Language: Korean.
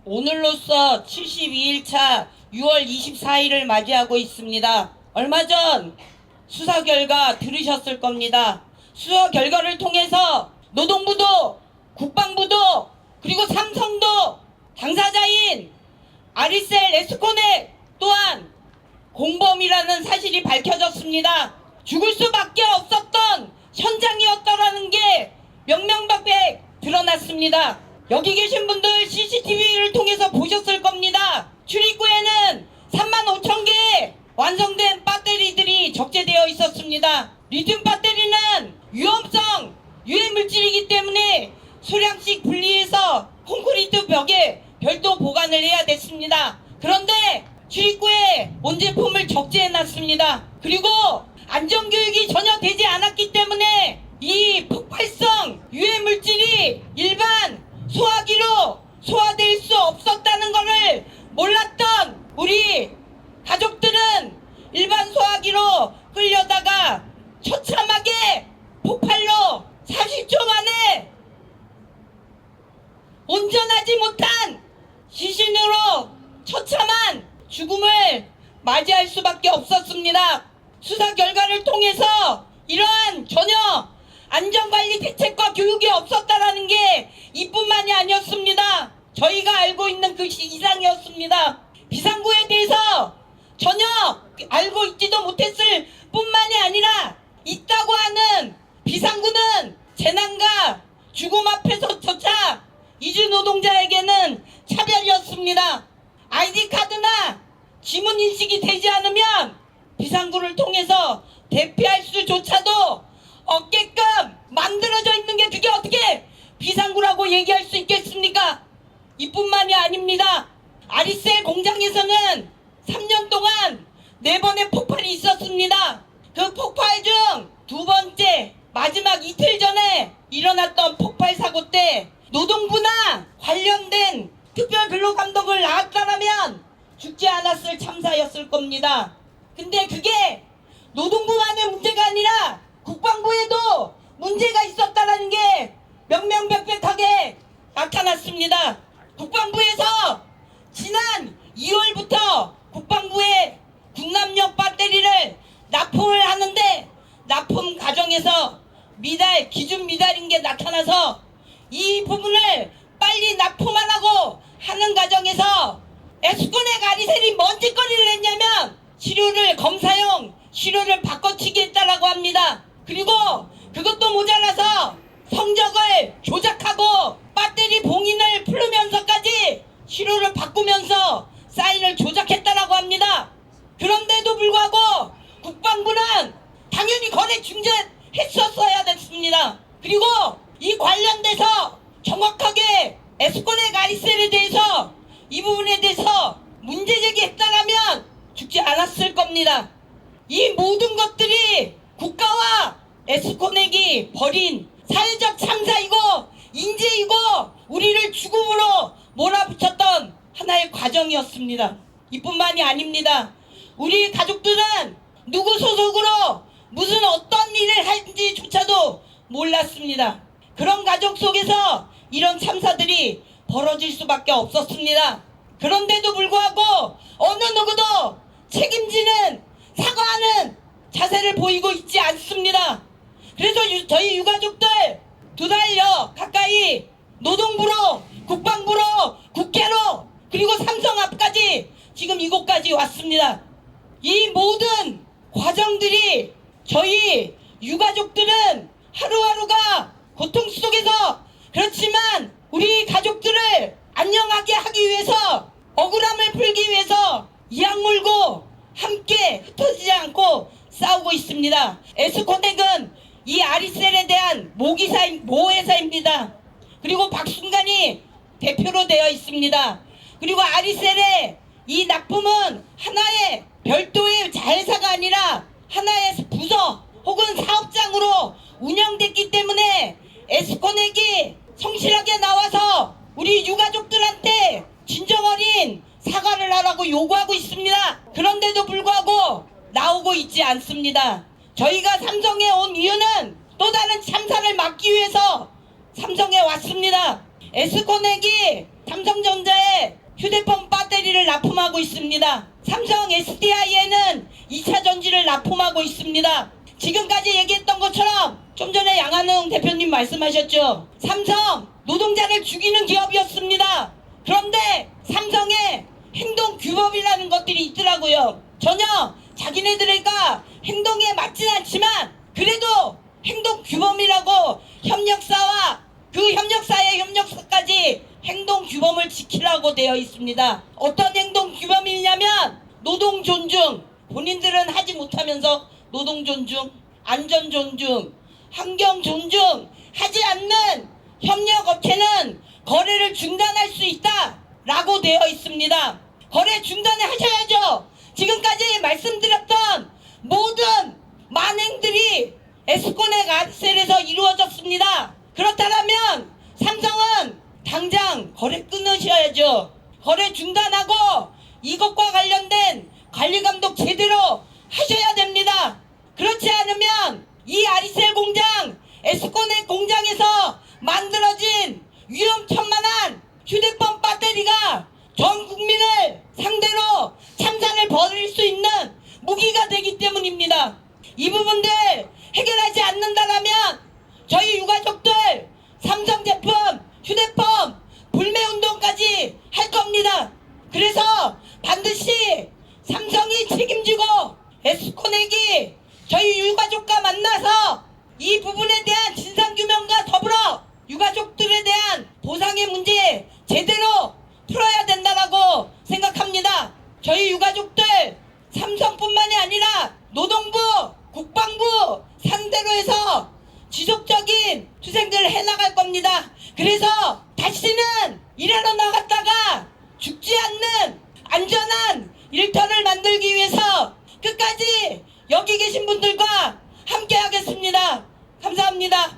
오늘로써 72일차 6월 24일을 맞이하고 있습니다. 얼마 전 수사 결과 들으셨을 겁니다. 수사 결과를 통해서 노동부도 국방부도 그리고 삼성도 당사자인 아리셀 에스코넥 또한 공범이라는 사실이 밝혀졌습니다. 죽을 수밖에 없었던 현장이었다라는 게 명명백백 드러났습니다. 여기 계신 분들 CCTV를 통해서 보셨을 겁니다. 출입구에는 35,000개의 완성된 배터리들이 적재되어 있었습니다. 리튬 배터리는 위험성 유해 물질이기 때문에 소량씩 분리해서 콘크리트 벽에 별도 보관을 해야 됐습니다. 그런데 출입구에 원제품을 적재해 놨습니다. 그리고 안전교육이 전혀 되지 않았기 때문에 이 폭발성 유해 물질이 일반 소화기로 소화될 수 없었다는 것을 몰랐던 우리 가족들은 일반 소화기로 끌려다가 처참하게 폭발로 40초 만에 온전하지 못한 시신으로 처참한 죽음을 맞이할 수밖에 없었습니다. 수사 결과를 통해서 이러한 전혀 안전관리 대책과 교육이 없었다라는 게 이뿐만이 아니었습니다. 저희가 알고 있는 그 이상이었습니다. 비상구에 대해서 전혀 알고 있지도 못했을 뿐만이 아니라 있다고 하는 비상구는 재난과 죽음 앞에서조차 이주 노동자에게는 차별이었습니다. 아이디카드나 지문인식이 되지 않으면 비상구를 통해서 대피할 수조차도 없게끔 만들어져 있는 게 그게 어떻게 비상구라고 얘기할 수 있겠습니까? 이뿐만이 아닙니다. 아리셀 공장에서는 3년 동안 4번의 폭발이 있었습니다. 그 폭발 중 2번째 마지막 이틀 전에 일어났던 폭발 사고 때 노동부나 관련된 특별근로감독을 나왔다라면 죽지 않았을 참사였을 겁니다. 근데 그게 노동부만의 문제가 아니라 국방부에도 문제가 있었다는 게 명명백백하게 나타났습니다. 국방부에서 지난 2월부터 국방부에 국남용 배터리를 납품을 하는데 납품 과정에서 기준 미달인 게 나타나서 이 부분을 빨리 납품하라고 하는 과정에서 에스코넥 아리셀이 뭔 짓거리를 했냐면 검사용 시료를 바꿔치기 했다라고 합니다. 그리고 그것도 모자라서 성적을 조작하고 배터리 봉인을 풀면서까지 시료를 바꾸면서 사인을 조작했다라고 합니다. 그런데도 불구하고 국방부는 당연히 거래 중재했었어야 됐습니다. 그리고 이 관련돼서 정확하게 에스코넥 아리셀에 대해서 이 부분에 대해서 문제 제기했다라면 죽지 않았을 겁니다. 이 모든 것들이 국가와 에스코넥이 벌인 사회적 참사이고 인재이고 우리를 죽음으로 몰아붙였던 하나의 과정이었습니다. 이뿐만이 아닙니다. 우리 가족들은 누구 소속으로 무슨 어떤 일을 할지조차도 몰랐습니다. 그런 가족 속에서 이런 참사들이 벌어질 수밖에 없었습니다. 그런데도 불구하고 어느 누구도 책임지는 사과하는 자세를 보이고 있지 않습니다. 그래서 저희 유가족들 2달여 가까이 노동부로 국방부로 국회로 그리고 삼성 앞까지 지금 이곳까지 왔습니다. 이 모든 과정들이 저희 유가족들은 하루하루가 고통 속에서 그렇지만 우리 가족들을 안녕하게 하기 위해서 억울함을 풀기 위해서 이악 물고 함께 흩어지지 않고 싸우고 있습니다. 에스코넥은 이 아리셀에 대한 모회사입니다. 그리고 박순간이 대표로 되어 있습니다. 그리고 아리셀의 이 납품은 하나의 별도의 자회사가 아니라 하나의 부서 혹은 사업장으로 운영됐기 때문에 에스코넥이 성실하게 나와서 우리 유가족들한테 진정 어린 사과를 하라고 요구하고 있습니다. 그런데도 불구하고 나오고 있지 않습니다. 저희가 삼성에 온 이유는 또 다른 참사를 막기 위해서 삼성에 왔습니다. 에스코넥이 삼성전자에 납품하고 있습니다. 삼성 SDI에는 2차 전지를 납품하고 있습니다. 지금까지 얘기했던 것처럼 좀 전에 양한웅 대표님 말씀하셨죠. 삼성 노동자를 죽이는 기업이었습니다. 그런데 삼성의 행동 규범이라는 것들이 있더라고요. 전혀 자기네들과 행동에 맞진 않지만 그래도 행동 규범이라고 협력사와 그 협력사의 협력사까지 행동 규범을 지키라고 되어 있습니다. 어떤 행동 규범이냐면 노동 존중, 본인들은 하지 못하면서 노동 존중, 안전 존중, 환경 존중 하지 않는 협력업체는 거래를 중단할 수 있다라고 되어 있습니다. 거래 중단을 하셔야죠. 지금까지 말씀드렸던 모든 만행들이 에스코넥 아리셀에서 이루어졌습니다. 그렇다면 삼성은 당장 거래 끊으셔야죠. 거래 중단하고 이것과 관련된 관리감독 제대로 하셔야 됩니다. 그렇지 않으면 이 아리셀 공장, 에스코넥 공장에서 만들어진 위험천만한 휴대폰 배터리가 전 국민을 상대로 참사를 벌일 수 있는 무기가 되기 때문입니다. 이 부분들 해결하지 않는다면 저희 유가족들 삼성 제품 휴대폰 불매운동까지 할 겁니다. 그래서 반드시 삼성이 책임지고 에스코넥이 저희 유가족과 만나서 이 부분에 대한 진상규명과 더불어 유가족들에 대한 보상의 문제 제대로 풀어야 된다고 생각합니다. 저희 유가족들 삼성뿐만이 아니라 노동부, 국방부 상대로 해서 지속적인 투쟁들을 해나갈 겁니다. 그래서 다시는 일하러 나갔다가 죽지 않는 안전한 일터를 만들기 위해서 끝까지 여기 계신 분들과 함께 하겠습니다. 감사합니다.